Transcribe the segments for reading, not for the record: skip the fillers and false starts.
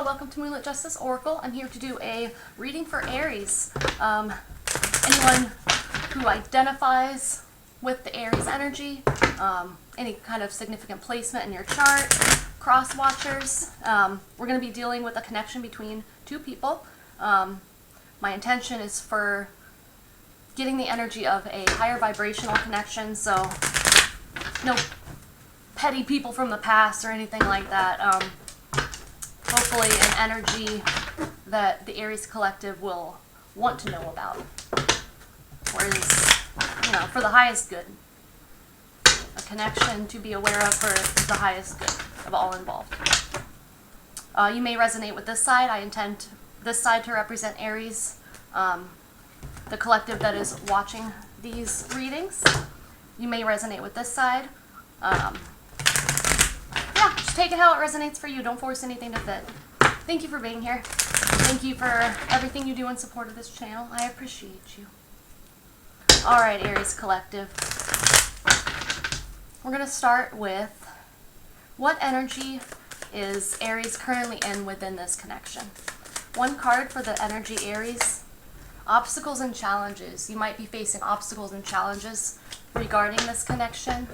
welcome to Moonlit Justice Oracle. I'm here to do a reading for Aries. Anyone who identifies with the Aries energy, any kind of significant placement in your chart, cross watchers. We're going to be dealing with a connection between two people. My intention is for getting the energy of a higher vibrational connection, so no petty people from the past or anything like that. Hopefully an energy that the Aries collective will want to know about, or is, for the highest good. A connection to be aware of for the highest good of all involved. You may resonate with this side. I intend this side to represent Aries, the collective that is watching these readings. You may resonate with this side. Yeah, just take it how it resonates for you. Don't force anything to fit. Thank you for being here. Thank you for everything you do in support of this channel. I appreciate you. Alright, Aries collective. We're going to start with what energy is Aries currently in within this connection. One card for the energy Aries. Obstacles and challenges. You might be facing obstacles and challenges regarding this connection.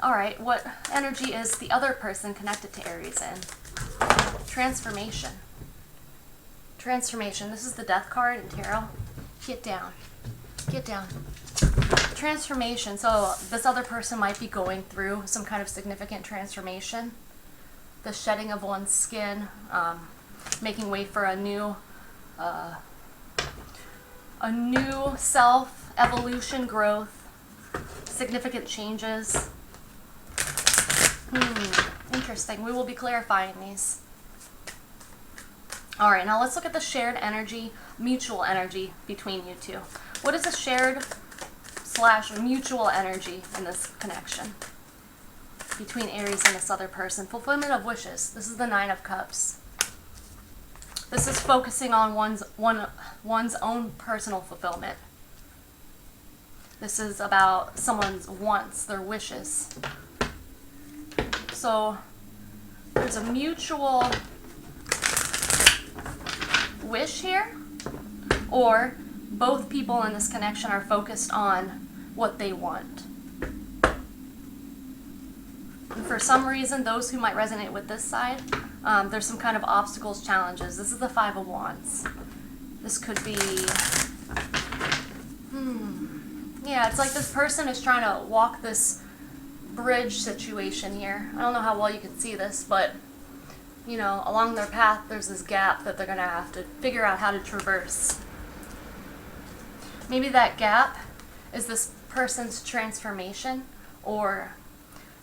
Alright, what energy is the other person connected to Aries in? Transformation. Transformation. This is the Death card in Tarot. Get down. Get down. Transformation. So this other person might be going through some kind of significant transformation. The shedding of one's skin, making way for a new self, evolution, growth, significant changes. Interesting. We will be clarifying these. Alright, now let's look at the shared energy, mutual energy between you two. What is a shared / mutual energy in this connection between Aries and this other person? Fulfillment of wishes. This is the Nine of Cups. This is focusing on one's own personal fulfillment. This is about someone's wants, their wishes. So there's a mutual wish here, or both people in this connection are focused on what they want. And for some reason, those who might resonate with this side, there's some kind of obstacles, challenges. This is the Five of Wands. This could be, yeah, it's like this person is trying to walk this bridge situation here. I don't know how well you can see this, but along their path there's this gap that they're going to have to figure out how to traverse. Maybe that gap is this person's transformation, or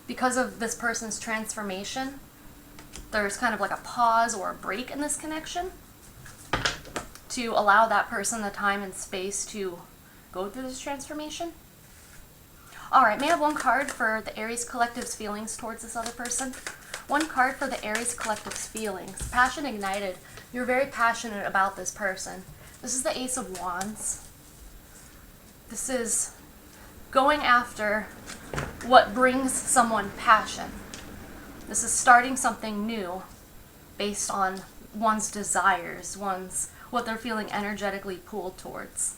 because of this person's transformation, there's kind of like a pause or a break in this connection to allow that person the time and space to go through this transformation. Alright, may I have one card for the Aries collective's feelings towards this other person? One card for the Aries collective's feelings. Passion ignited. You're very passionate about this person. This is the Ace of Wands. This is going after what brings someone passion. This is starting something new based on one's desires, what they're feeling energetically pulled towards.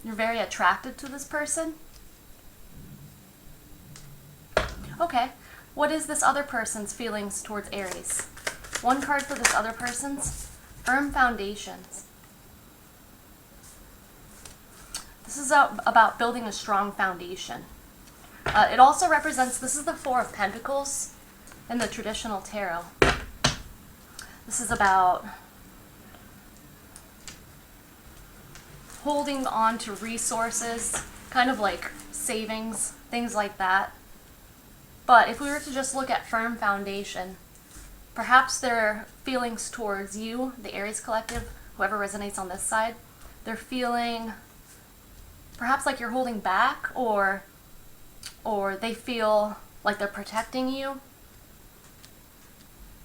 You're very attracted to this person. Okay, what is this other person's feelings towards Aries? One card for this other person's firm foundations. This is about building a strong foundation. It also represents, this is the Four of Pentacles in the traditional tarot. This is about holding on to resources, kind of like savings, things like that. But if we were to just look at firm foundation, perhaps their feelings towards you, the Aries collective, whoever resonates on this side, they're feeling perhaps like you're holding back, or they feel like they're protecting you,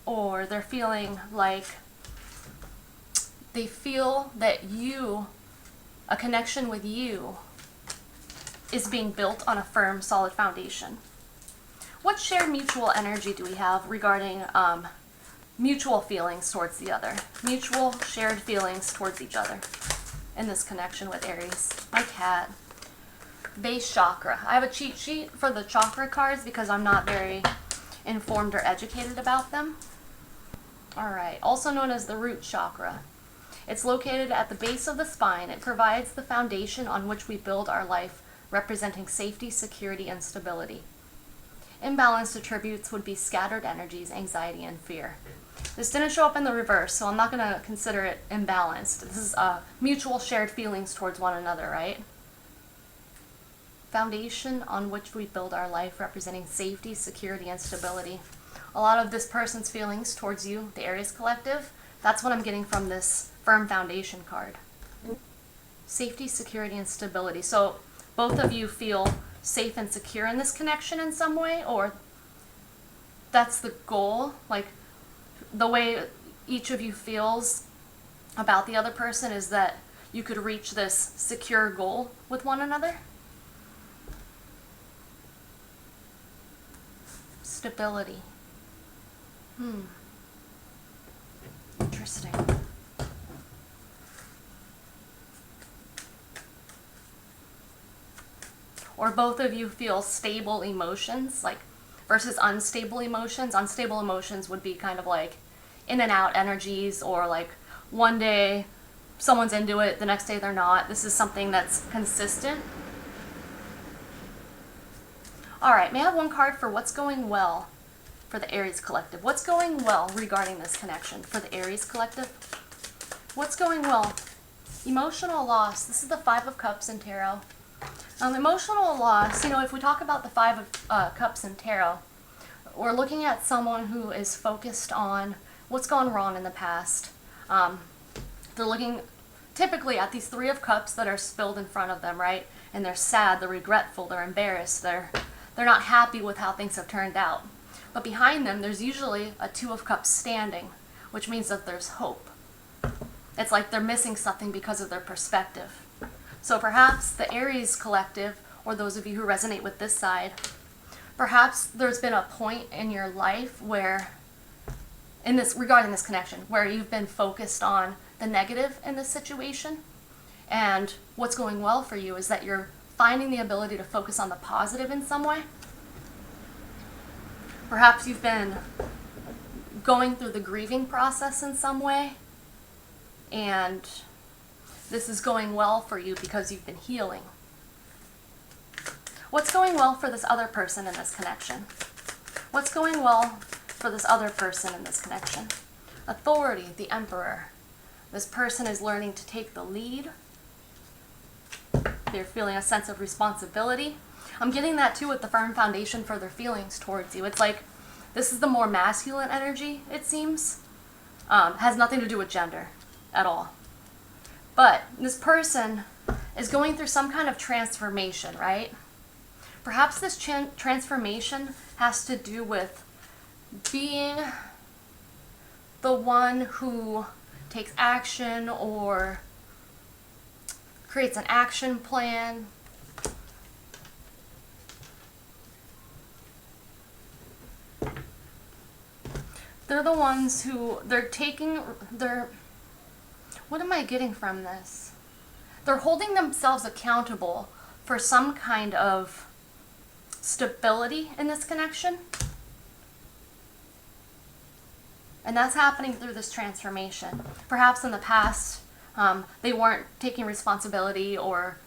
or they're feeling like they feel that a connection with you is being built on a firm, solid foundation. what shared mutual energy do we have regarding mutual feelings towards the other? Mutual shared feelings towards each other in this connection with Aries. My cat. Base chakra. I have a cheat sheet for the chakra cards because I'm not very informed or educated about them. Alright, also known as the root chakra. It's located at the base of the spine. It provides the foundation on which we build our life, representing safety, security, and stability. Imbalanced attributes would be scattered energies, anxiety, and fear. This didn't show up in the reverse, so I'm not going to consider it imbalanced. This is mutual shared feelings towards one another, right? Foundation on which we build our life, representing safety, security, and stability. A lot of this person's feelings towards you, the Aries collective, that's what I'm getting from this firm foundation card. Safety, security, and stability. So both of you feel safe and secure in this connection in some way, or that's the goal, like the way each of you feels about the other person is that you could reach this secure goal with one another. Stability. Interesting. Or both of you feel stable emotions, like versus unstable emotions. Unstable emotions would be kind of like in and out energies, or like one day someone's into it, the next day they're not. This is something that's consistent. Alright, may I have one card for what's going well for the Aries collective? What's going well regarding this connection for the Aries collective? What's going well? Emotional loss. This is the Five of Cups in Tarot. Emotional loss, you know, if we talk about the Five of Cups in Tarot, we're looking at someone who is focused on what's gone wrong in the past. They're looking typically at these Three of Cups that are spilled in front of them, right? And they're sad, they're regretful, they're embarrassed, they're not happy with how things have turned out. But behind them, there's usually a Two of Cups standing, which means that there's hope. It's like they're missing something because of their perspective. So perhaps the Aries collective, or those of you who resonate with this side, perhaps there's been a point in your life where, regarding this connection, where you've been focused on the negative in this situation, and what's going well for you is that you're finding the ability to focus on the positive in some way. Perhaps you've been going through the grieving process in some way, and this is going well for you because you've been healing. What's going well for this other person in this connection? What's going well for this other person in this connection? Authority, the Emperor. This person is learning to take the lead. They're feeling a sense of responsibility. I'm getting that too with the firm foundation for their feelings towards you. It's like this is the more masculine energy, it seems. Has nothing to do with gender at all. But this person is going through some kind of transformation, right? Perhaps this transformation has to do with being the one who takes action or creates an action plan. They're the ones who, what am I getting from this? They're holding themselves accountable for some kind of stability in this connection. And that's happening through this transformation. Perhaps in the past, they weren't taking responsibility or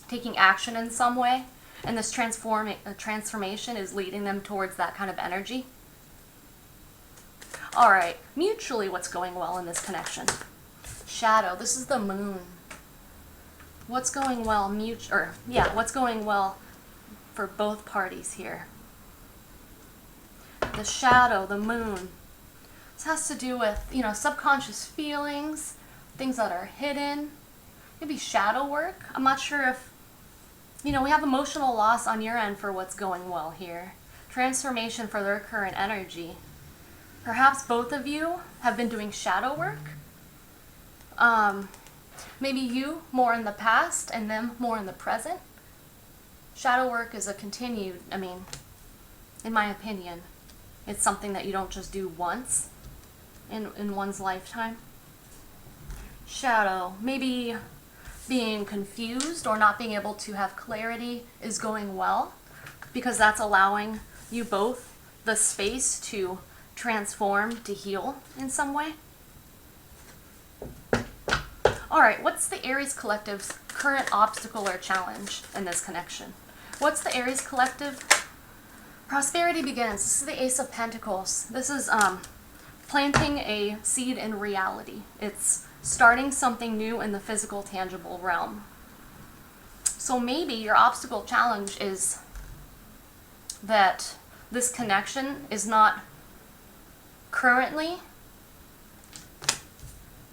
taking action in some way. And this transformation is leading them towards that kind of energy. All right, mutually, what's going well in this connection? Shadow, this is the Moon. What's going well what's going well for both parties here? The Shadow, the Moon. This has to do with, subconscious feelings, things that are hidden. Maybe shadow work. I'm not sure if, we have emotional loss on your end for what's going well here. Transformation for their current energy. Perhaps both of you have been doing shadow work. Maybe you more in the past and them more in the present. Shadow work is a continued, I mean, in my opinion, it's something that you don't just do once in one's lifetime. Shadow, maybe being confused or not being able to have clarity is going well, because that's allowing you both the space to transform, to heal in some way. All right, what's the Aries Collective's current obstacle or challenge in this connection? What's the Aries Collective? Prosperity begins. This is the Ace of Pentacles. This is planting a seed in reality. It's starting something new in the physical, tangible realm. So maybe your obstacle challenge is that this connection is not currently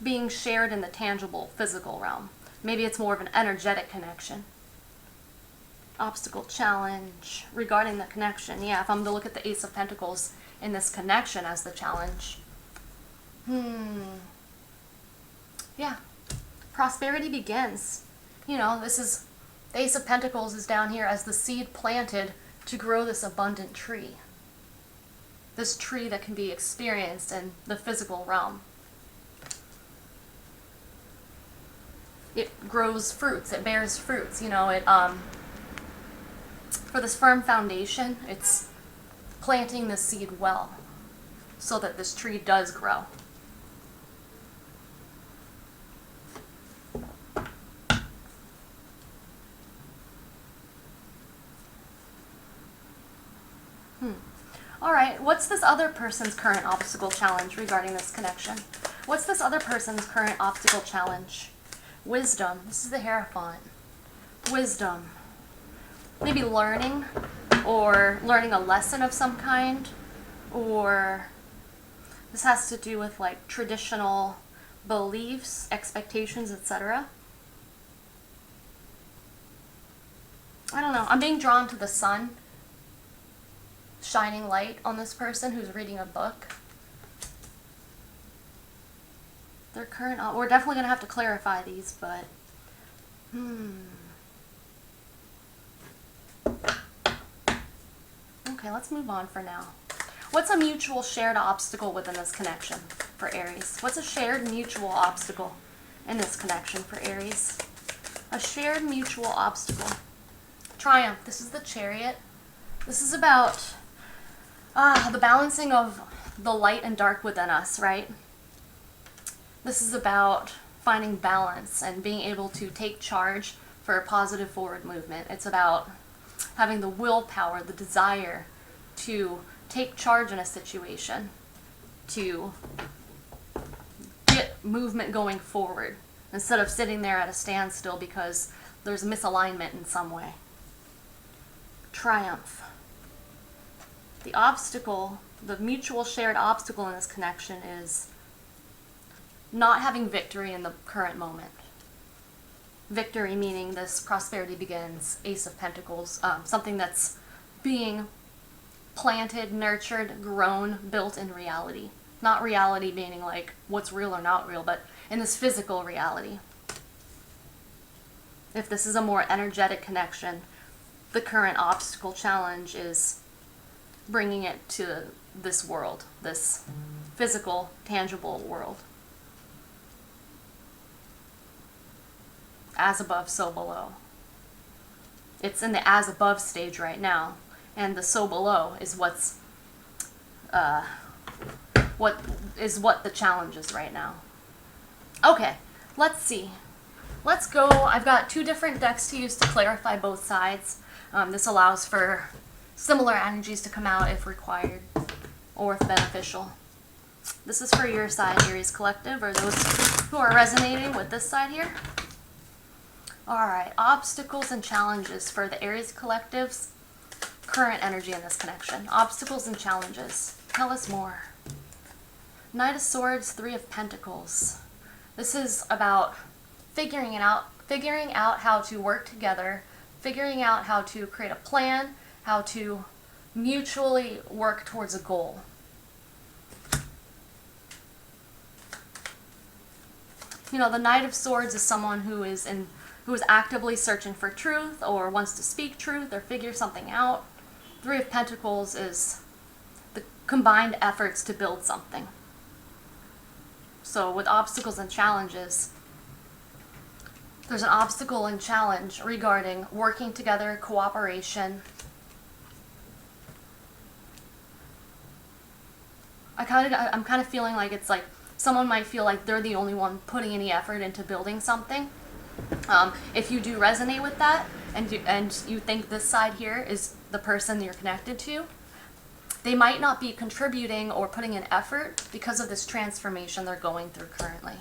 being shared in the tangible, physical realm. Maybe it's more of an energetic connection. Obstacle challenge regarding the connection. Yeah, if I'm to look at the Ace of Pentacles in this connection as the challenge. Yeah. Prosperity begins. You know, this is, the Ace of Pentacles is down here as the seed planted to grow this abundant tree. This tree that can be experienced in the physical realm. It grows fruits, it bears fruits, you know, it, for this firm foundation, it's planting the seed well so that this tree does grow. All right, what's this other person's current obstacle challenge regarding this connection? What's this other person's current obstacle challenge? Wisdom. This is the Hierophant. Wisdom. Maybe learning, or learning a lesson of some kind, or this has to do with like traditional beliefs, expectations, etc. I don't know. I'm being drawn to the sun shining light on this person who's reading a book. Their current, we're definitely going to have to clarify these, but okay, let's move on for now. What's a mutual shared obstacle within this connection for Aries? What's a shared mutual obstacle in this connection for Aries? A shared mutual obstacle. Triumph. This is the Chariot. This is about the balancing of the light and dark within us, right? This is about finding balance and being able to take charge for a positive forward movement. It's about having the willpower, the desire to take charge in a situation, to get movement going forward, instead of sitting there at a standstill because there's misalignment in some way. Triumph. The obstacle, the mutual shared obstacle in this connection is not having victory in the current moment. Victory meaning this prosperity begins, Ace of Pentacles, something that's being planted, nurtured, grown, built in reality. Not reality meaning like what's real or not real, but in this physical reality. If this is a more energetic connection, the current obstacle challenge is bringing it to this world, this physical, tangible world. As above, so below. It's in the as above stage right now, and the so below is what the challenge is right now. Okay, let's see. Let's go. I've got two different decks to use to clarify both sides. This allows for similar energies to come out if required or if beneficial. This is for your side, Aries Collective, or those who are resonating with this side here. Alright, obstacles and challenges for the Aries Collective's current energy in this connection. Obstacles and challenges. Tell us more. Knight of Swords, Three of Pentacles. This is about figuring out how to work together, figuring out how to create a plan, how to mutually work towards a goal. You know, the Knight of Swords is someone who who is actively searching for truth or wants to speak truth or figure something out. Three of Pentacles is the combined efforts to build something. So with obstacles and challenges, there's an obstacle and challenge regarding working together, cooperation. I'm kind of feeling like it's like someone might feel like they're the only one putting any effort into building something. If you do resonate with that, and you think this side here is the person you're connected to, they might not be contributing or putting in effort because of this transformation they're going through currently.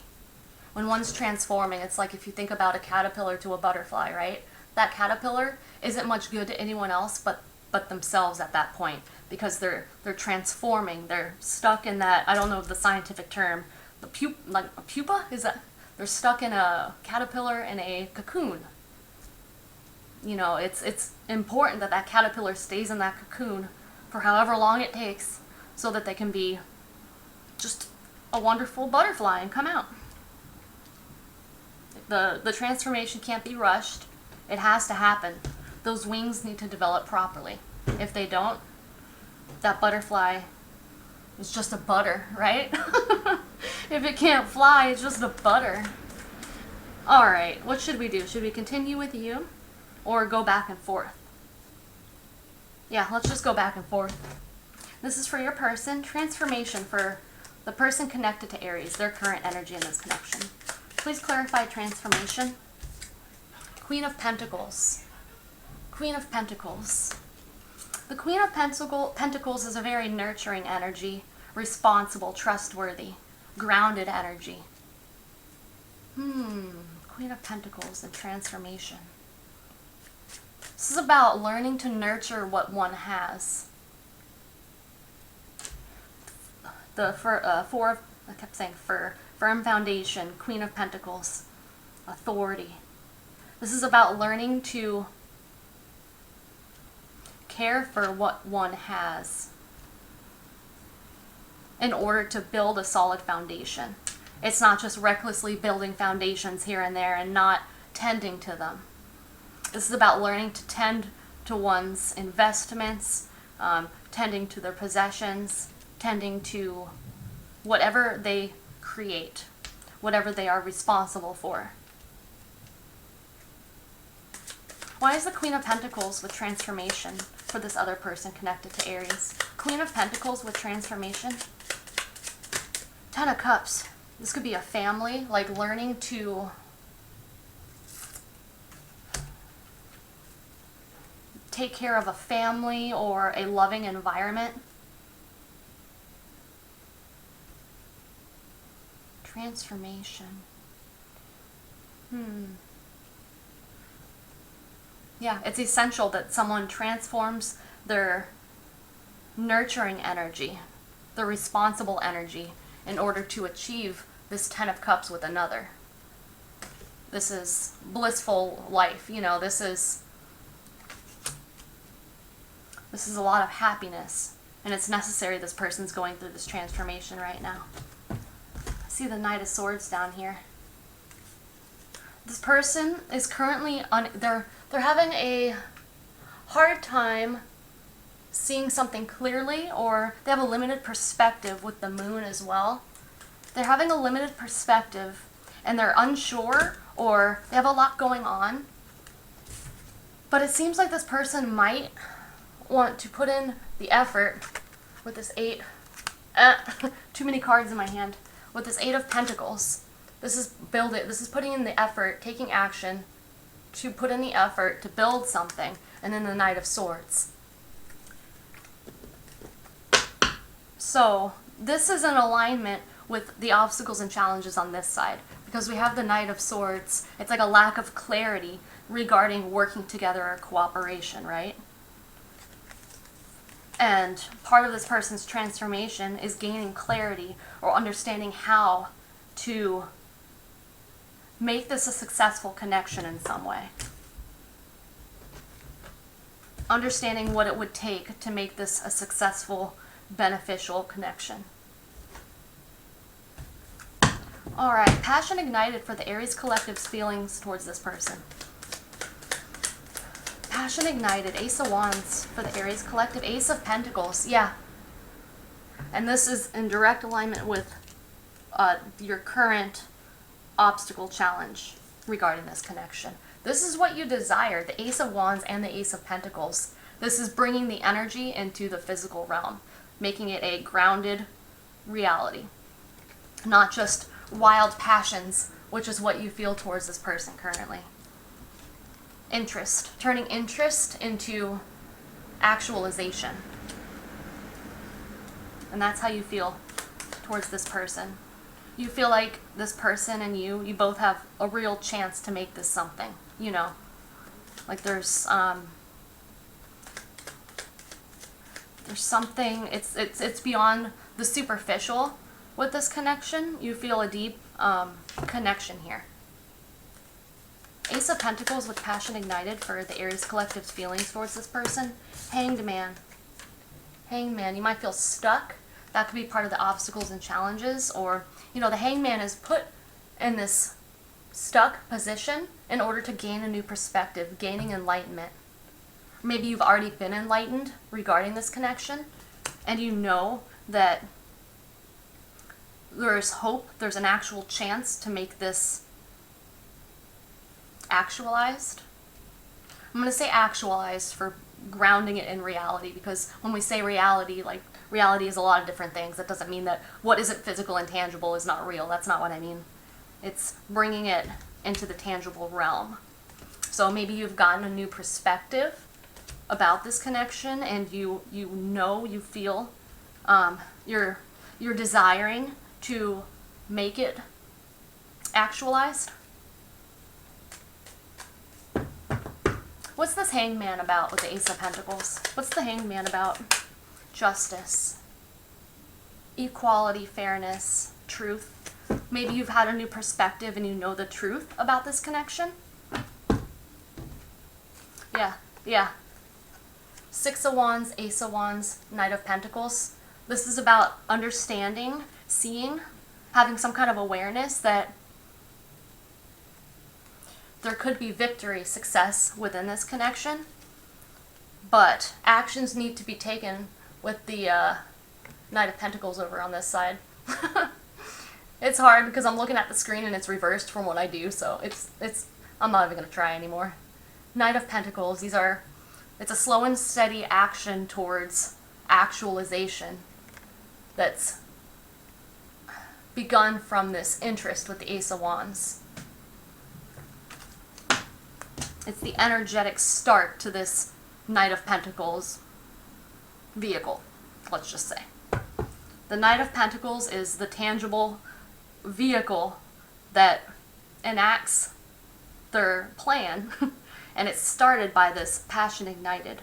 When one's transforming, it's like if you think about a caterpillar to a butterfly, right? That caterpillar isn't much good to anyone else but themselves at that point, because they're transforming. They're stuck in that, I don't know the scientific term, the pupa? Is that? They're stuck in a caterpillar in a cocoon. You know, it's important that that caterpillar stays in that cocoon for however long it takes so that they can be just a wonderful butterfly and come out. The transformation can't be rushed. It has to happen. Those wings need to develop properly. If they don't, that butterfly is just a butter, right? If it can't fly, it's just a butter. Alright, what should we do? Should we continue with you or go back and forth? Yeah, let's just go back and forth. This is for your person. Transformation for the person connected to Aries, their current energy in this connection. Please clarify transformation. Queen of Pentacles. Queen of Pentacles. The Queen of Pentacles is a very nurturing energy, responsible, trustworthy, grounded energy. Queen of Pentacles and transformation. This is about learning to nurture what one has. Firm foundation, Queen of Pentacles, authority. This is about learning to care for what one has in order to build a solid foundation. It's not just recklessly building foundations here and there and not tending to them. This is about learning to tend to one's investments, tending to their possessions, tending to whatever they create, whatever they are responsible for. Why is the Queen of Pentacles with transformation for this other person connected to Aries? Queen of Pentacles with transformation. Ten of Cups. This could be a family, like learning to take care of a family or a loving environment. Transformation. Yeah, it's essential that someone transforms their nurturing energy, their responsible energy, in order to achieve this Ten of Cups with another. This is blissful life, you know, this is a lot of happiness, and it's necessary this person's going through this transformation right now. I see the Knight of Swords down here. This person is currently they're having a hard time seeing something clearly, or they have a limited perspective with the moon as well. They're having a limited perspective and they're unsure, or they have a lot going on. But it seems like this person might want to put in the effort with this too many cards in my hand. With this Eight of Pentacles. This is putting in the effort, taking action to put in the effort to build something. And then the Knight of Swords. So this is in alignment with the obstacles and challenges on this side, because we have the Knight of Swords. It's like a lack of clarity regarding working together or cooperation, right? And part of this person's transformation is gaining clarity or understanding how to make this a successful connection in some way. Understanding what it would take to make this a successful, beneficial connection. All right, passion ignited for the Aries collective's feelings towards this person. Passion ignited, Ace of Wands for the Aries collective, Ace of Pentacles, yeah. And this is in direct alignment with your current obstacle challenge regarding this connection. This is what you desire, the Ace of Wands and the Ace of Pentacles. This is bringing the energy into the physical realm, making it a grounded reality, not just wild passions, which is what you feel towards this person currently. Interest, turning interest into actualization. And that's how you feel towards this person. You feel like this person and you both have a real chance to make this something, you know. Like there's something, it's beyond the superficial with this connection. You feel a deep connection here. Ace of Pentacles with passion ignited for the Aries collective's feelings towards this person. Hanged Man. Hanged Man. You might feel stuck. That could be part of the obstacles and challenges. Or, you know, the Hanged Man is put in this stuck position in order to gain a new perspective, gaining enlightenment. Maybe you've already been enlightened regarding this connection, and you know that there's hope, there's an actual chance to make this actualized. I'm going to say actualized for grounding it in reality, because when we say reality, like reality is a lot of different things. That doesn't mean that what isn't physical and tangible is not real. That's not what I mean. It's bringing it into the tangible realm. So maybe you've gotten a new perspective about this connection, and you feel you're desiring to make it actualized. What's this Hanged Man about with the Ace of Pentacles? What's the Hanged Man about? Justice, equality, fairness, truth. Maybe you've had a new perspective and you know the truth about this connection. Yeah. Six of Wands, Ace of Wands, Knight of Pentacles. This is about understanding, seeing, having some kind of awareness that there could be victory, success within this connection, but actions need to be taken with the Knight of Pentacles over on this side. It's hard because I'm looking at the screen and it's reversed from what I do, so I'm not even going to try anymore. Knight of Pentacles, it's a slow and steady action towards actualization that's begun from this interest with the Ace of Wands. It's the energetic start to this Knight of Pentacles vehicle, let's just say. The Knight of Pentacles is the tangible vehicle that enacts their plan, and it's started by this passion ignited.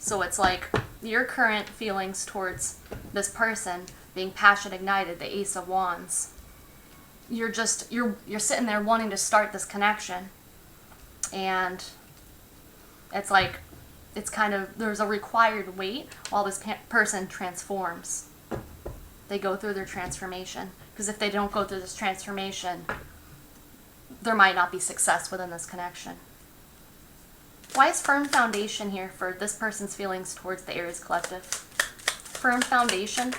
So it's like your current feelings towards this person being passion ignited, the Ace of Wands. You're sitting there wanting to start this connection, and it's like there's a required wait while this person transforms. They go through their transformation, because if they don't go through this transformation, there might not be success within this connection. Why is firm foundation here for this person's feelings towards the Aries collective? Firm foundation,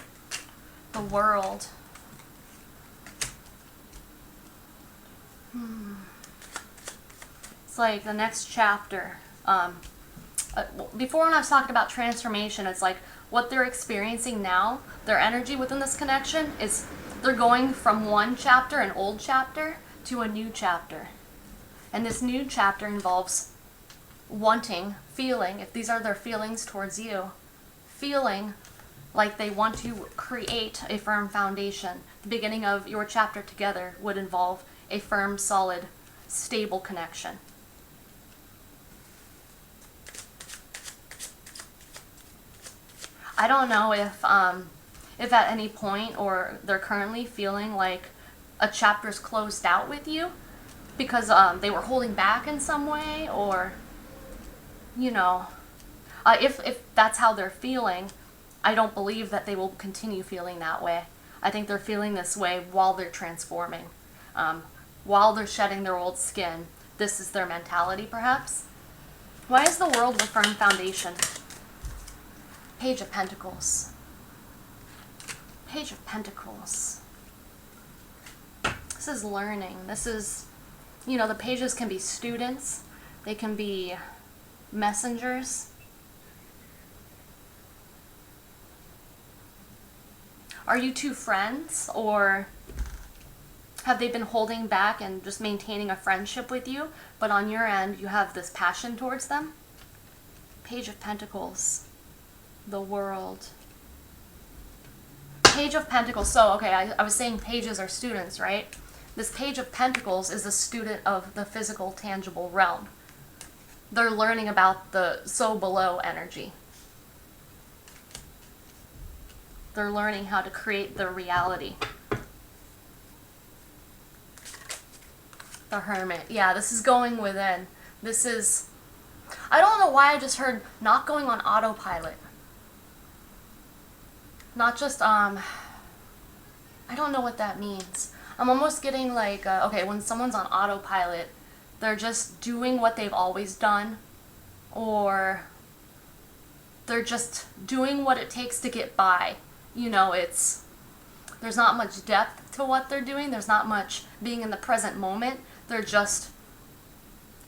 the World. It's like the next chapter. Before, when I was talking about transformation, it's like what they're experiencing now, their energy within this connection is they're going from one chapter, an old chapter, to a new chapter. And this new chapter involves wanting, feeling, if these are their feelings towards you, feeling like they want to create a firm foundation. The beginning of your chapter together would involve a firm, solid, stable connection. I don't know if at any point, or they're currently feeling like a chapter's closed out with you because they were holding back in some way, or, you know, if that's how they're feeling, I don't believe that they will continue feeling that way. I think they're feeling this way while they're transforming, while they're shedding their old skin. This is their mentality, perhaps. Why is the World a firm foundation? Page of Pentacles. Page of Pentacles. This is learning. This is, you know, the pages can be students. They can be messengers. Are you two friends, or have they been holding back and just maintaining a friendship with you, but on your end you have this passion towards them? Page of Pentacles. The World. Page of Pentacles. So, okay, I was saying pages are students, right? This Page of Pentacles is a student of the physical, tangible realm. They're learning about the so below energy. They're learning how to create their reality. The Hermit. Yeah, this is going within. This is, I don't know why I just heard not going on autopilot. Not just, I don't know what that means. I'm almost getting like, okay, when someone's on autopilot, they're just doing what they've always done, or they're just doing what it takes to get by. You know, there's not much depth to what they're doing. There's not much being in the present moment. They're just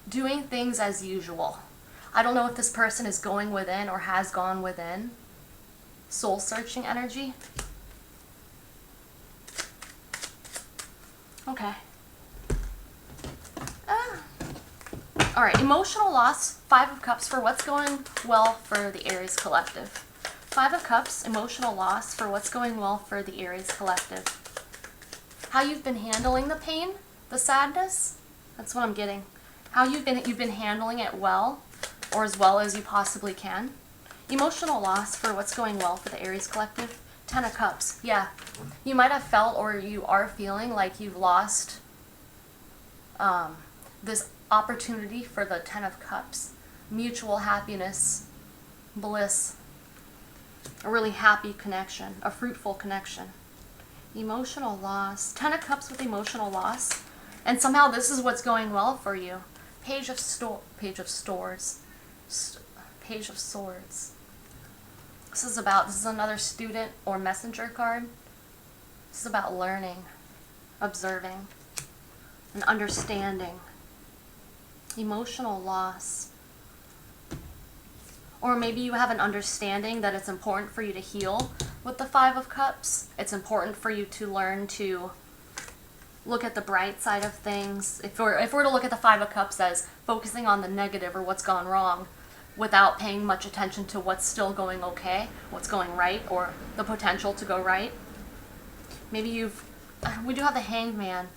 doing things as usual. I don't know if this person is going within or has gone within. Soul searching energy. Okay. All right, emotional loss, 5 of Cups for what's going well for the Aries collective. 5 of Cups, emotional loss for what's going well for the Aries collective. How you've been handling the pain, the sadness, that's what I'm getting. How you've been handling it well, or as well as you possibly can. Emotional loss for what's going well for the Aries collective. 10 of Cups, yeah. You might have felt, or you are feeling like you've lost this opportunity for the 10 of Cups. Mutual happiness, bliss, a really happy connection, a fruitful connection. Emotional loss. 10 of Cups with emotional loss. And somehow this is what's going well for you. Page of Swords. Page of Swords. This is another student or messenger card. This is about learning, observing, and understanding. Emotional loss. Or maybe you have an understanding that it's important for you to heal with the 5 of Cups. It's important for you to learn to look at the bright side of things. If we're to look at the 5 of Cups as focusing on the negative or what's gone wrong without paying much attention to what's still going okay, what's going right, or the potential to go right. Maybe we do have the Hanged Man,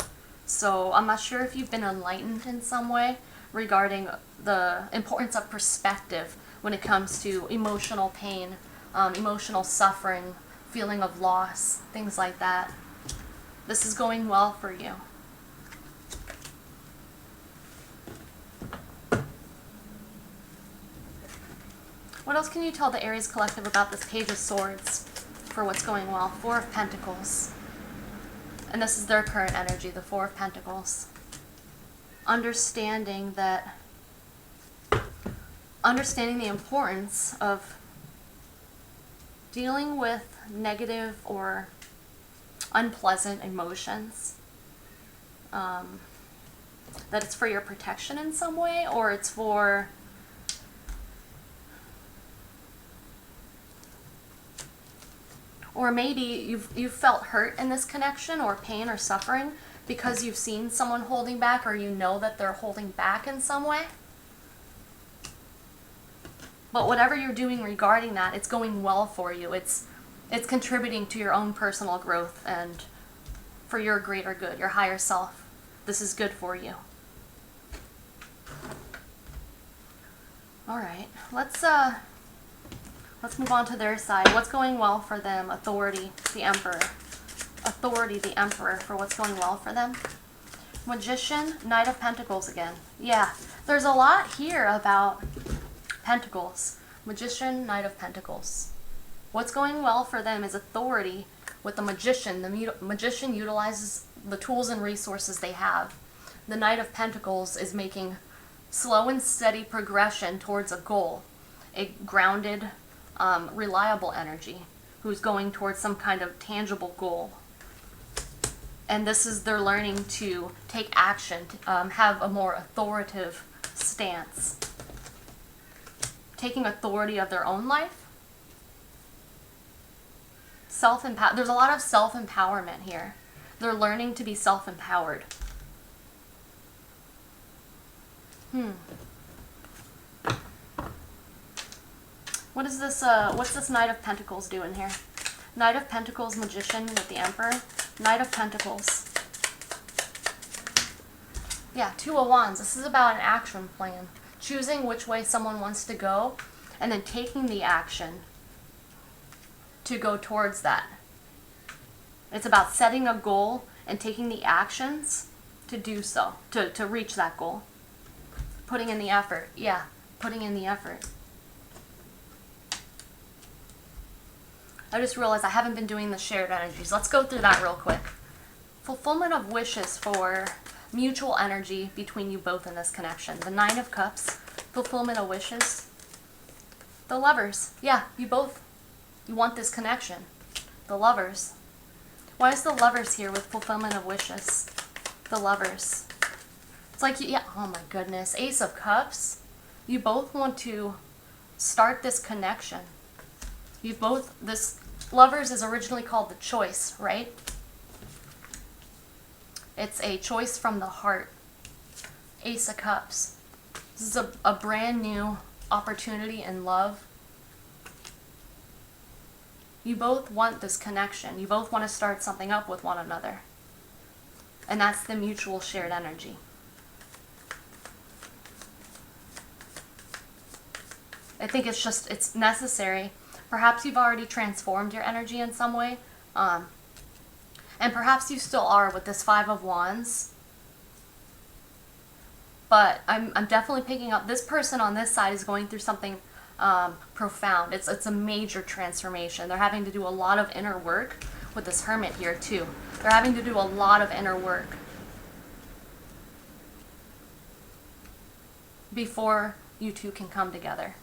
so I'm not sure if you've been enlightened in some way regarding the importance of perspective when it comes to emotional pain, emotional suffering, feeling of loss, things like that. This is going well for you. What else can you tell the Aries collective about this Page of Swords for what's going well? 4 of Pentacles. And this is their current energy, the 4 of Pentacles. Understanding the importance of dealing with negative or unpleasant emotions. That it's for your protection in some way, or it's for or maybe you've felt hurt in this connection, or pain or suffering, because you've seen someone holding back, or you know that they're holding back in some way. But whatever you're doing regarding that, it's going well for you. It's contributing to your own personal growth and for your greater good, your higher self. This is good for you. All right, let's move on to their side. What's going well for them? Authority, the Emperor. Authority, the Emperor, for what's going well for them. Magician, Knight of Pentacles again. Yeah, there's a lot here about Pentacles. Magician, Knight of Pentacles. What's going well for them is authority with the Magician. The Magician utilizes the tools and resources they have. The Knight of Pentacles is making slow and steady progression towards a goal, a grounded, reliable energy who's going towards some kind of tangible goal. And this is they're learning to take action, to, have a more authoritative stance, taking authority of their own life. There's a lot of self-empowerment here. They're learning to be self-empowered. What is this, what's this Knight of Pentacles doing here? Knight of Pentacles, Magician with the Emperor. Knight of Pentacles. Yeah, Two of Wands. This is about an action plan. Choosing which way someone wants to go and then taking the action to go towards that. It's about setting a goal and taking the actions to do so, to reach that goal. Putting in the effort. Yeah, putting in the effort. I just realized I haven't been doing the shared energies. Let's go through that real quick. Fulfillment of wishes for mutual energy between you both in this connection. The Nine of Cups, fulfillment of wishes. The Lovers, yeah, you want this connection. The Lovers. Why is the Lovers here with fulfillment of wishes? The Lovers. It's like, yeah, oh my goodness. Ace of Cups. You both want to start this connection. This Lovers is originally called the choice, right? It's a choice from the heart. Ace of Cups. This is a brand new opportunity in love. You both want this connection. You both want to start something up with one another. And that's the mutual shared energy. I think it's necessary. Perhaps you've already transformed your energy in some way. And perhaps you still are with this Five of Wands. But I'm definitely picking up, this person on this side is going through something profound. It's a major transformation. They're having to do a lot of inner work with this Hermit here too. They're having to do a lot of inner work before you two can come together.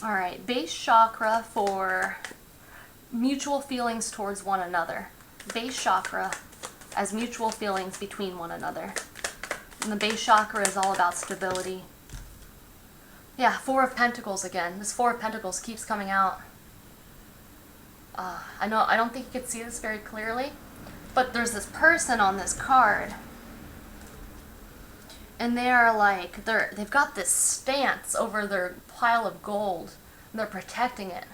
All right, base chakra for mutual feelings towards one another. Base chakra as mutual feelings between one another. And the base chakra is all about stability. Yeah, Four of Pentacles again. This Four of Pentacles keeps coming out. I don't think you can see this very clearly, but there's this person on this card. And they are like, they've got this stance over their pile of gold. And they're protecting it.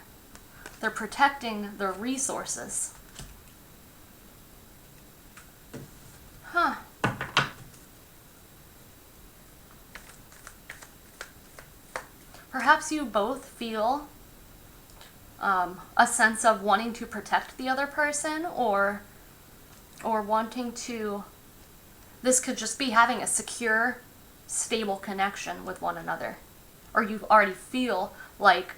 They're protecting their resources. Huh. Perhaps you both feel a sense of wanting to protect the other person, or wanting to, this could just be having a secure, stable connection with one another. Or you already feel like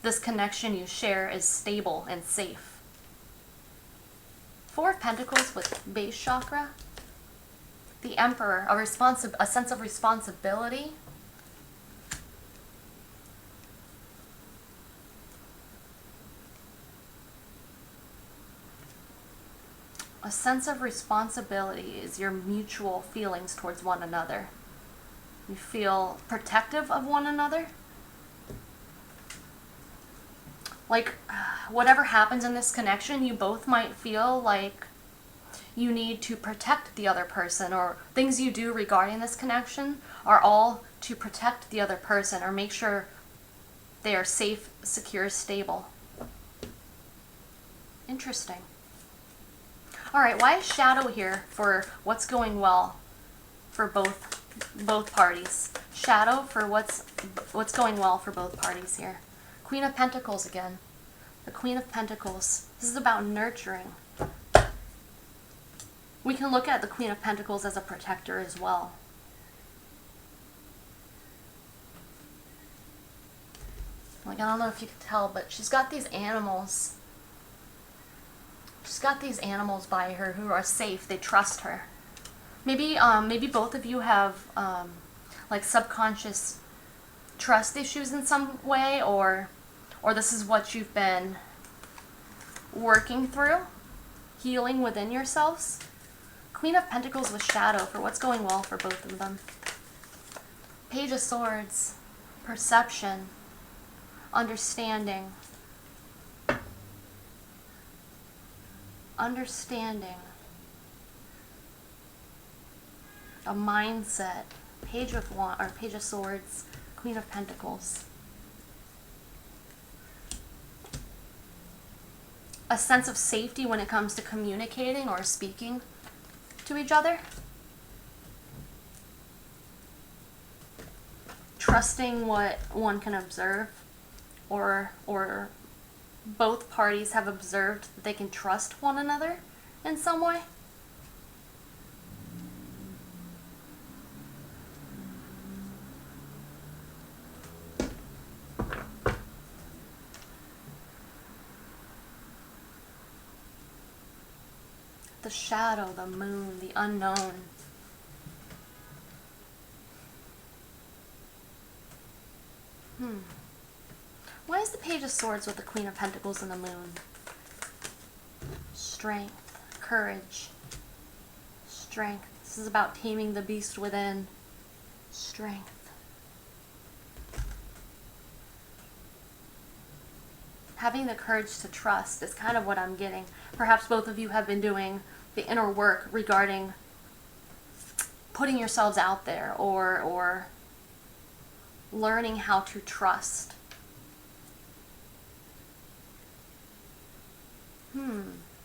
this connection you share is stable and safe. Four of Pentacles with base chakra. The Emperor, a sense of responsibility. A sense of responsibility is your mutual feelings towards one another. You feel protective of one another. Like, whatever happens in this connection, you both might feel like you need to protect the other person, or things you do regarding this connection are all to protect the other person or make sure they are safe, secure, stable. Interesting. All right, why is shadow here for what's going well for both parties? Shadow for what's going well for both parties here. Queen of Pentacles again. The Queen of Pentacles. This is about nurturing. We can look at the Queen of Pentacles as a protector as well. Like, I don't know if you could tell, but she's got these animals. She's got these animals by her who are safe. They trust her. Maybe both of you have like subconscious trust issues in some way, or this is what you've been working through, healing within yourselves. Queen of Pentacles with shadow for what's going well for both of them. Page of Swords, perception, understanding, a mindset. Page of Swords, Queen of Pentacles. A sense of safety when it comes to communicating or speaking to each other. Trusting what one can observe, or both parties have observed that they can trust one another in some way. The shadow, the moon, the unknown. Why is the Page of Swords with the Queen of Pentacles and the moon? Strength, courage, strength. This is about taming the beast within. Strength. Having the courage to trust is kind of what I'm getting. Perhaps both of you have been doing the inner work regarding putting yourselves out there, or learning how to trust.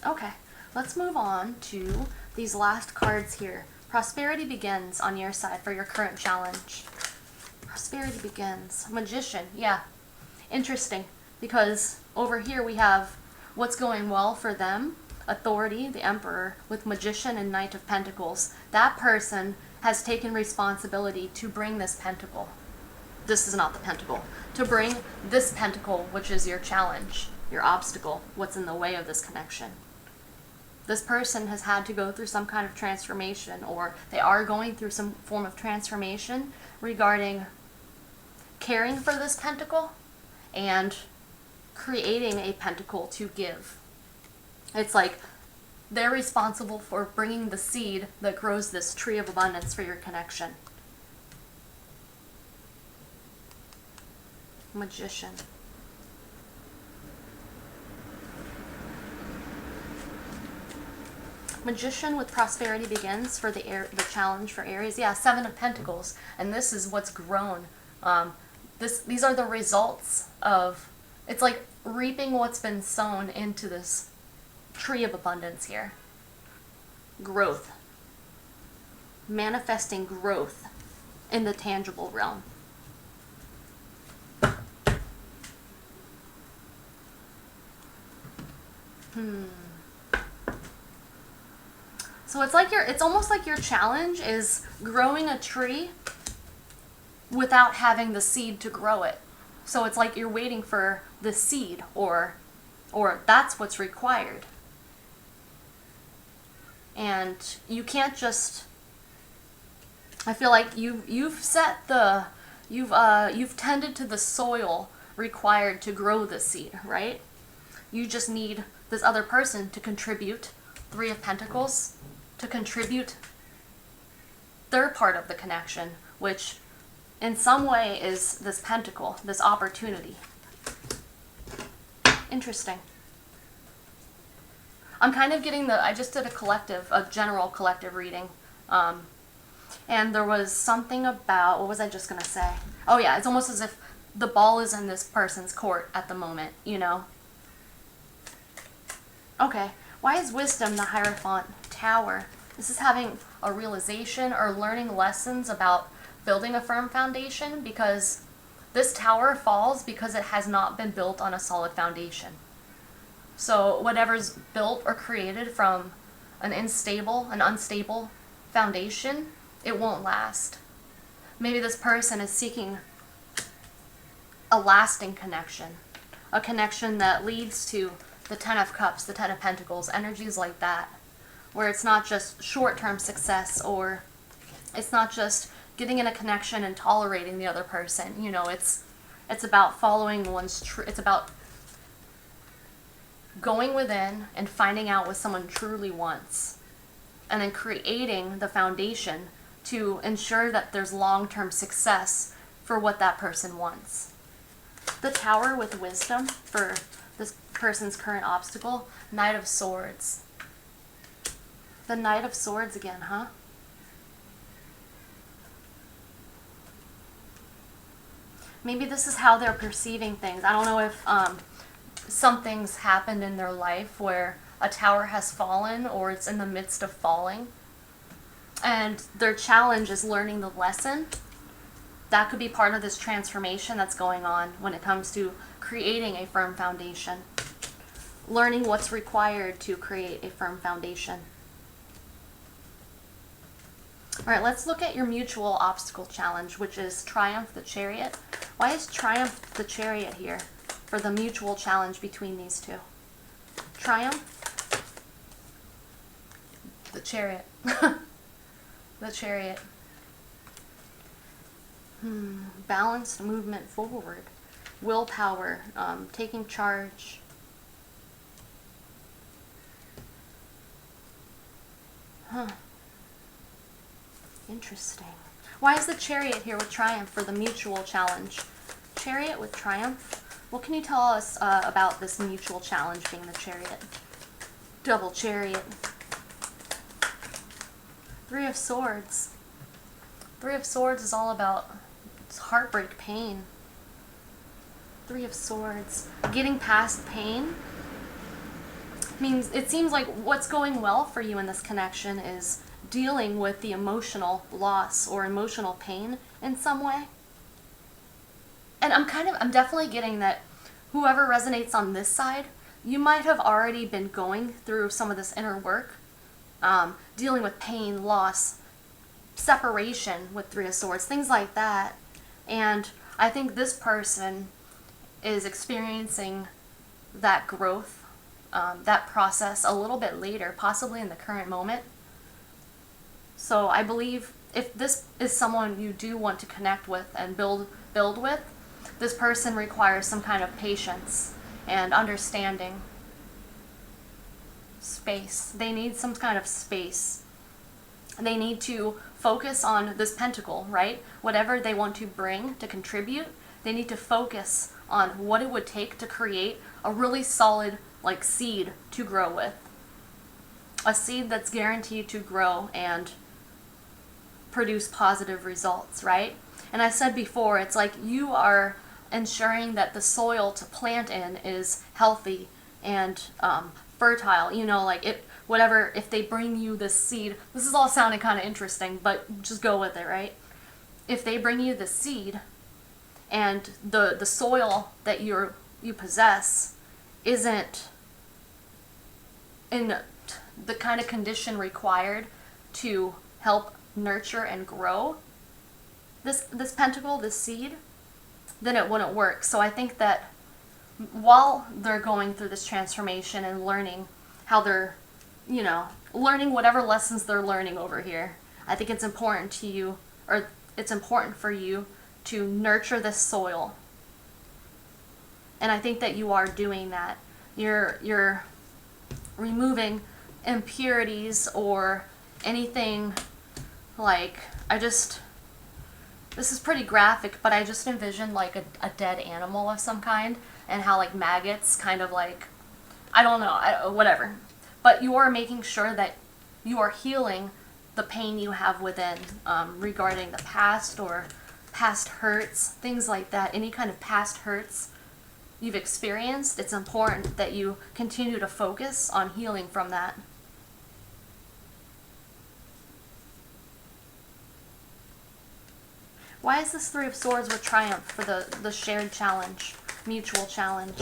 Okay, let's move on to these last cards here. Prosperity begins on your side for your current challenge. Prosperity begins. Magician, yeah. Interesting, because over here we have what's going well for them. Authority, the Emperor, with Magician and Knight of Pentacles. That person has taken responsibility to bring this pentacle. This is not the pentacle. To bring this pentacle, which is your challenge, your obstacle, what's in the way of this connection. This person has had to go through some kind of transformation, or they are going through some form of transformation regarding caring for this pentacle and creating a pentacle to give. It's like they're responsible for bringing the seed that grows this tree of abundance for your connection. Magician. Magician with prosperity begins for the challenge for Aries. Yeah, Seven of Pentacles, and this is what's grown. These are the results of, it's like reaping what's been sown into this tree of abundance here. Growth. Manifesting growth in the tangible realm. So it's almost like your challenge is growing a tree without having the seed to grow it. So it's like you're waiting for the seed, or that's what's required. And you can't just, I feel like you've tended to the soil required to grow the seed, right? You just need this other person to contribute, Three of Pentacles, to contribute their part of the connection, which in some way is this pentacle, this opportunity. Interesting. I'm kind of getting I just did a general collective reading. And there was something about, what was I just going to say? Oh yeah, it's almost as if the ball is in this person's court at the moment, you know? Okay, why is Wisdom the Hierophant Tower? This is having a realization or learning lessons about building a firm foundation, because this tower falls because it has not been built on a solid foundation. So whatever's built or created from an unstable foundation, it won't last. Maybe this person is seeking a lasting connection, a connection that leads to the Ten of Cups, the Ten of Pentacles, energies like that, where it's not just short-term success, or it's not just getting in a connection and tolerating the other person. You know, it's about following one's it's about going within and finding out what someone truly wants, and then creating the foundation to ensure that there's long-term success for what that person wants. The Tower with wisdom for this person's current obstacle. Knight of Swords. The Knight of Swords again, huh? Maybe this is how they're perceiving things. I don't know if something's happened in their life where a tower has fallen, or it's in the midst of falling, and their challenge is learning the lesson. That could be part of this transformation that's going on when it comes to creating a firm foundation. Learning what's required to create a firm foundation. All right, let's look at your mutual obstacle challenge, which is Triumph the Chariot. Why is Triumph the Chariot here for the mutual challenge between these two? Triumph, the Chariot. The Chariot. Balanced movement forward. Willpower, taking charge. Interesting. Why is the Chariot here with Triumph for the mutual challenge? Chariot with Triumph. What can you tell us about this mutual challenge being the Chariot? Double Chariot. Three of Swords. Three of Swords is all about heartbreak, pain. Three of Swords. Getting past pain means, it seems like what's going well for you in this connection is dealing with the emotional loss or emotional pain in some way. And I'm definitely getting that whoever resonates on this side, you might have already been going through some of this inner work, dealing with pain, loss, separation with Three of Swords, things like that. And I think this person is experiencing that growth, that process a little bit later, possibly in the current moment. So I believe if this is someone you do want to connect with and build with, this person requires some kind of patience and understanding. Space. They need some kind of space. They need to focus on this pentacle, right? Whatever they want to bring to contribute, they need to focus on what it would take to create a really solid, like, seed to grow with. A seed that's guaranteed to grow and produce positive results, right? And I said before, it's like you are ensuring that the soil to plant in is healthy and fertile. You know, like whatever, if they bring you this seed, this is all sounding kind of interesting, but just go with it, right? If they bring you the seed and the soil that you possess isn't in the kind of condition required to help nurture and grow this pentacle, this seed, then it wouldn't work. So I think that while they're going through this transformation and learning how they're, you know, learning whatever lessons they're learning over here, I think it's important to you, or it's important for you to nurture this soil. And I think that you are doing that. You're removing impurities or anything like, this is pretty graphic, but I just envisioned like a dead animal of some kind, and how like maggots kind of like, I don't know, whatever. But you are making sure that you are healing the pain you have within, regarding the past or past hurts, things like that. Any kind of past hurts you've experienced, it's important that you continue to focus on healing from that. Why is this Three of Swords with Triumph for the shared challenge, mutual challenge?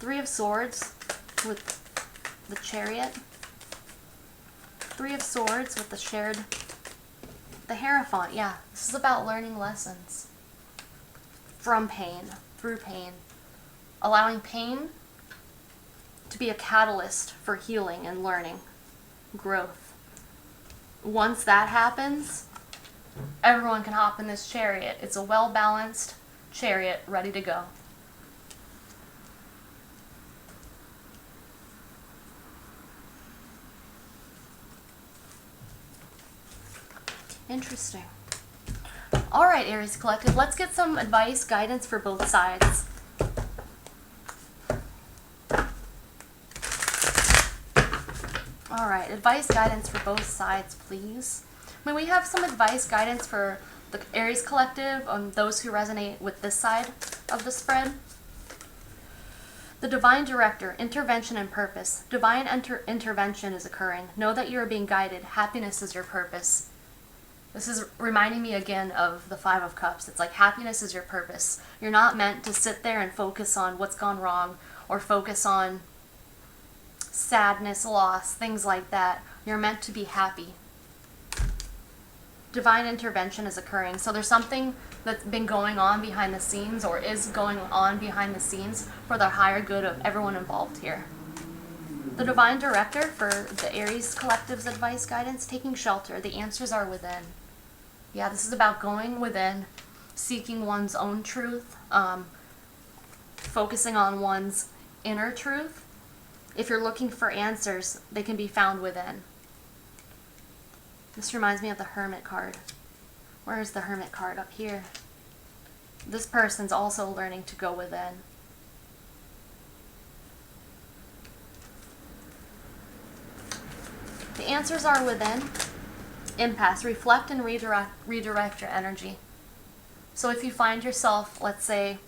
Three of Swords with the Chariot. Three of Swords with the Hierophant. Yeah, this is about learning lessons from pain, through pain, allowing pain to be a catalyst for healing and learning, growth. Once that happens, everyone can hop in this chariot. It's a well-balanced chariot ready to go. Interesting. All right, Aries Collective, let's get some advice, guidance for both sides. All right, advice, guidance for both sides, please. May we have some advice, guidance for the Aries Collective, on those who resonate with this side of the spread? The Divine Director, intervention and purpose. Divine intervention is occurring. Know that you are being guided. Happiness is your purpose. This is reminding me again of the Five of Cups. It's like happiness is your purpose. You're not meant to sit there and focus on what's gone wrong or focus on sadness, loss, things like that. You're meant to be happy. Divine intervention is occurring. So there's something that's been going on behind the scenes or is going on behind the scenes for the higher good of everyone involved here. The Divine Director for the Aries Collective's advice, guidance, taking shelter. The answers are within. Yeah, this is about going within, seeking one's own truth, focusing on one's inner truth. If you're looking for answers, they can be found within. This reminds me of the Hermit card. Where is the Hermit card? Up here. This person's also learning to go within. The answers are within. Impasse. Reflect and redirect your energy. So if you find yourself, let's say,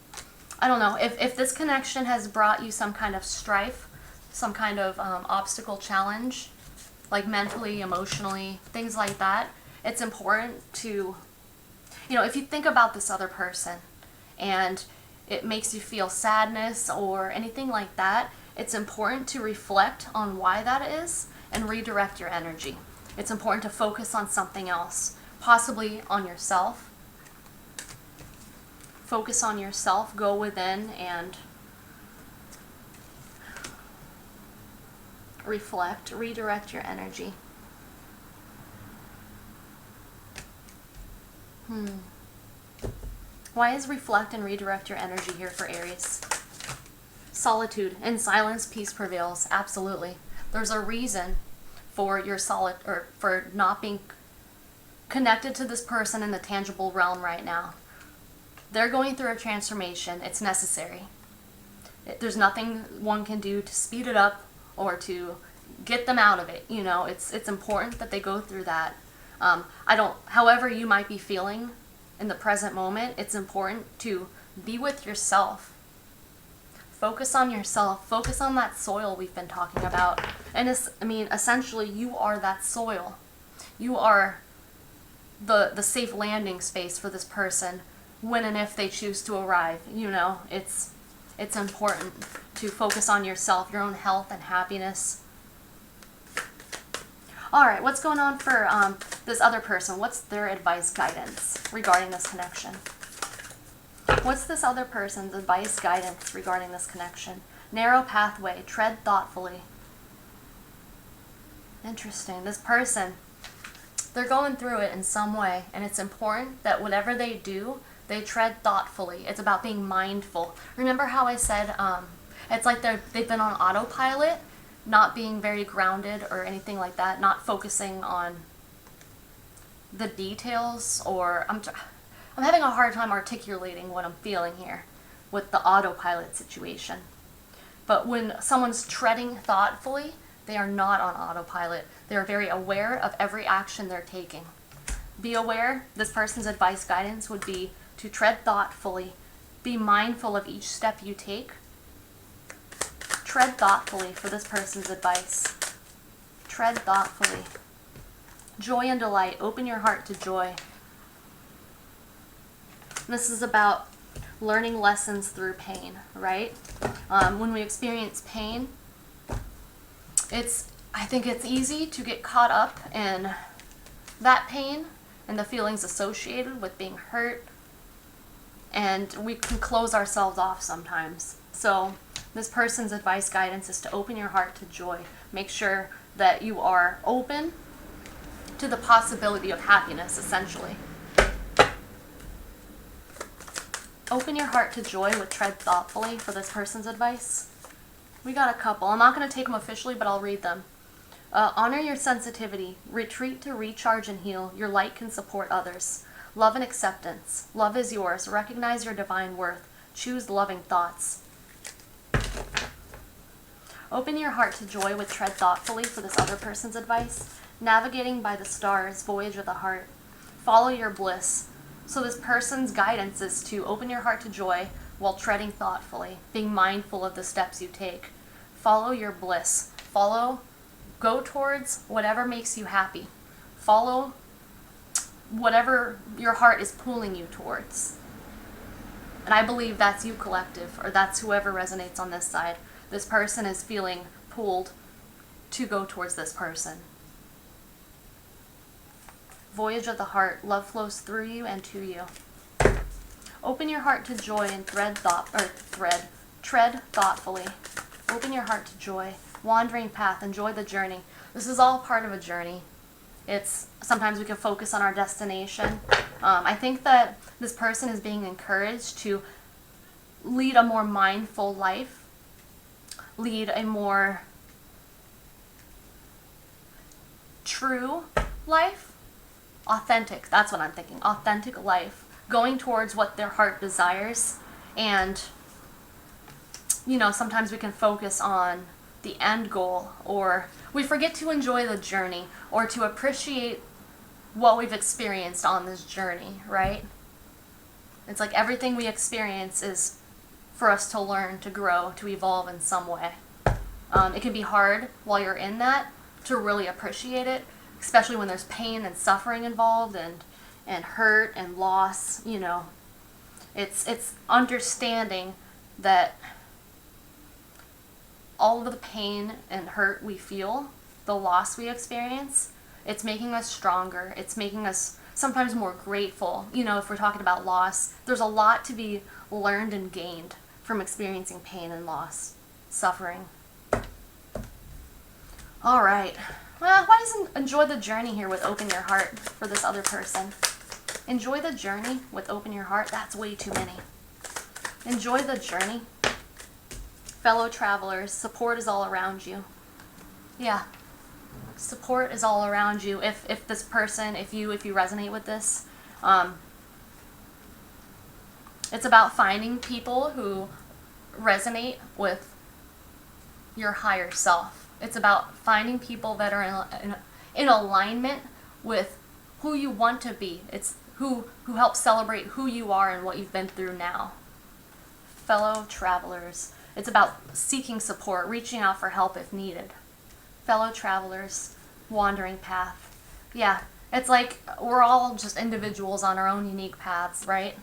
I don't know, if this connection has brought you some kind of strife, some kind of obstacle, challenge, like mentally, emotionally, things like that, it's important to, if you think about this other person and it makes you feel sadness or anything like that, it's important to reflect on why that is and redirect your energy. It's important to focus on something else, possibly on yourself. Focus on yourself, go within and reflect, redirect your energy. Why is reflect and redirect your energy here for Aries? Solitude. In silence, peace prevails. Absolutely. There's a reason for your or for not being connected to this person in the tangible realm right now. They're going through a transformation. It's necessary. There's nothing one can do to speed it up or to get them out of it. It's important that they go through that. However you might be feeling in the present moment, it's important to be with yourself. Focus on yourself. Focus on that soil we've been talking about. And essentially, you are that soil. You are the safe landing space for this person when and if they choose to arrive. It's important to focus on yourself, your own health and happiness. All right, what's going on for this other person? What's their advice, guidance regarding this connection? What's this other person's advice, guidance regarding this connection? Narrow pathway, tread thoughtfully. Interesting. This person, they're going through it in some way, and it's important that whatever they do, they tread thoughtfully. It's about being mindful. Remember how I said it's like they've been on autopilot, not being very grounded or anything like that, not focusing on the details, or I'm having a hard time articulating what I'm feeling here with the autopilot situation. But when someone's treading thoughtfully, they are not on autopilot. They are very aware of every action they're taking. Be aware. This person's advice, guidance would be to tread thoughtfully. Be mindful of each step you take. Tread thoughtfully for this person's advice. Tread thoughtfully. Joy and delight. Open your heart to joy. This is about learning lessons through pain, right? When we experience pain, I think it's easy to get caught up in that pain and the feelings associated with being hurt, and we can close ourselves off sometimes. So this person's advice guidance is to open your heart to joy. Make sure that you are open to the possibility of happiness, essentially. Open your heart to joy with tread thoughtfully for this person's advice. We got a couple. I'm not going to take them officially, but I'll read them. Honor your sensitivity. Retreat to recharge and heal. Your light can support others. Love and acceptance. Love is yours. Recognize your divine worth. Choose loving thoughts. Open your heart to joy with tread thoughtfully for this other person's advice. Navigating by the stars. Voyage of the heart. Follow your bliss. So this person's guidance is to open your heart to joy while treading thoughtfully, being mindful of the steps you take. Follow your bliss. Go towards whatever makes you happy. Follow whatever your heart is pulling you towards. And I believe that's you, collective, or that's whoever resonates on this side. This person is feeling pulled to go towards this person. Voyage of the heart. Love flows through you and to you. Open your heart to joy and tread thoughtfully. Open your heart to joy. Wandering path. Enjoy the journey. This is all part of a journey. Sometimes we can focus on our destination. I think that this person is being encouraged to lead a more mindful life, lead a more true life. Authentic, that's what I'm thinking. Authentic life. Going towards what their heart desires. And, sometimes we can focus on the end goal, or we forget to enjoy the journey, or to appreciate what we've experienced on this journey, right? It's like everything we experience is for us to learn, to grow, to evolve in some way. It can be hard while you're in that to really appreciate it, especially when there's pain and suffering involved and hurt and loss. It's understanding that all of the pain and hurt we feel, the loss we experience, it's making us stronger. It's making us sometimes more grateful. If we're talking about loss, there's a lot to be learned and gained from experiencing pain and loss, suffering. All right. Well, why doesn't enjoy the journey here with open your heart for this other person? Enjoy the journey with open your heart. That's way too many. Enjoy the journey. Fellow travelers, support is all around you. Yeah. Support is all around you. If this person, if you resonate with this, it's about finding people who resonate with your higher self. It's about finding people that are in alignment with who you want to be. It's who help celebrate who you are and what you've been through now. Fellow travelers. It's about seeking support, reaching out for help if needed. Fellow travelers, wandering path. Yeah, it's like we're all just individuals on our own unique paths, right?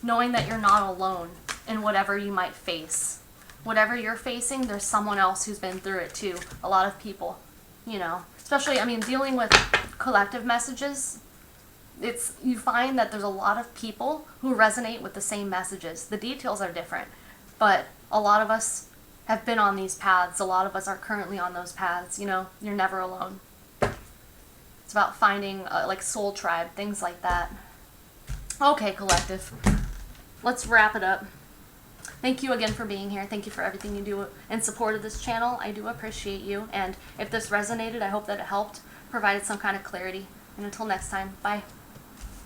Knowing that you're not alone in whatever you might face. Whatever you're facing, there's someone else who's been through it too. A lot of people, especially, dealing with collective messages, you find that there's a lot of people who resonate with the same messages. The details are different, but a lot of us have been on these paths. A lot of us are currently on those paths. You're never alone. It's about finding like soul tribe, things like that. Okay, collective. Let's wrap it up. Thank you again for being here. Thank you for everything you do in support of this channel. I do appreciate you. And if this resonated, I hope that it helped, provided some kind of clarity. And until next time, bye.